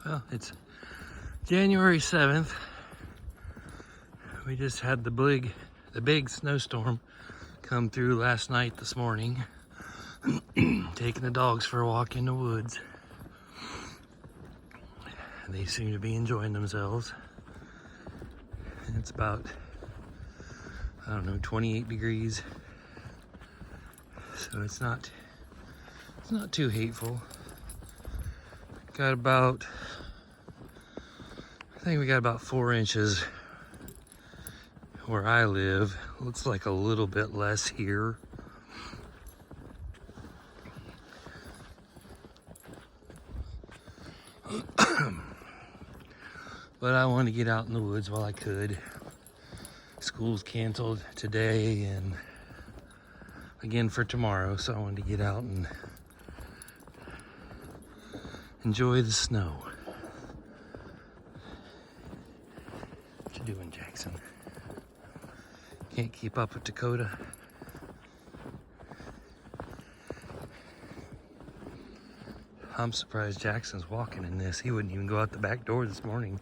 Well, it's January 7th. We just had the big snowstorm come through last night, this morning. Taking the dogs for a walk in the woods. They seem to be enjoying themselves. And it's about, I don't know, 28 degrees. So it's not too hateful. Got about, I think we got about 4 inches where I live. Looks like a little bit less here. But I wanted to get out in the woods while I could. School's canceled today and again for tomorrow, so I wanted to get out and enjoy the snow. What you doing, Jackson? Can't keep up with Dakota. I'm surprised Jackson's walking in this. He wouldn't even go out the back door this morning.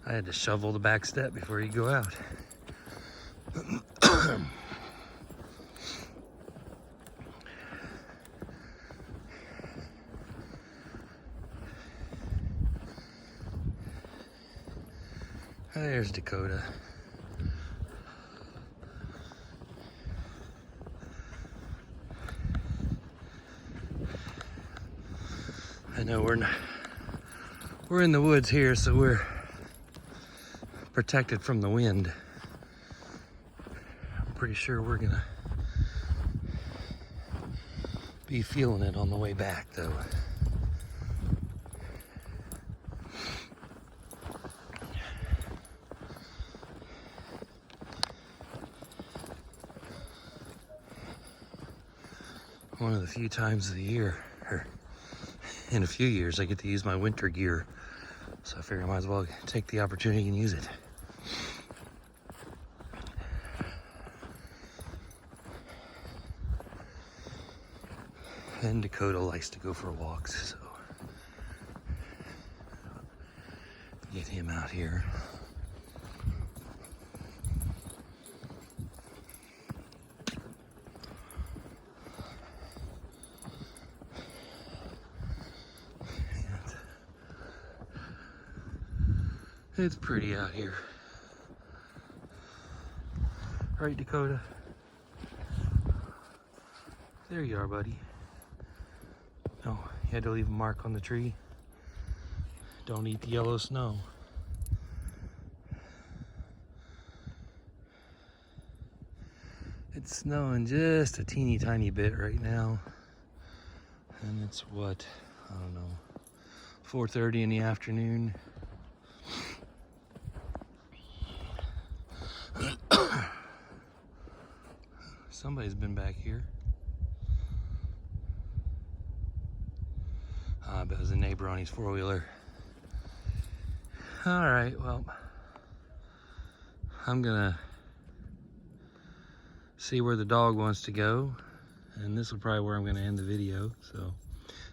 I had to shovel the back step before he'd go out. There's Dakota. I know we're in the woods here, so we're protected from the wind. I'm pretty sure we're gonna be feeling it on the way back, though. One of the few times of the year, or in a few years, I get to use my winter gear. So I figure I might as well take the opportunity and use it. And Dakota likes to go for walks, so get him out here. It's pretty out here. Right, Dakota? There you are, buddy. Oh, you had to leave a mark on the tree. Don't eat the yellow snow. It's snowing just a teeny tiny bit right now. And it's what, I don't know, 4:30 in the afternoon. Somebody's been back here. I bet it was a neighbor on his four-wheeler. All right, well, I'm gonna see where the dog wants to go, and this is probably where I'm gonna end the video. So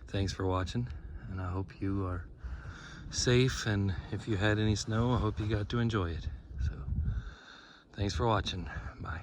thanks for watching, and I hope you are safe, and if you had any snow, I hope you got to enjoy it. So thanks for watching. Bye.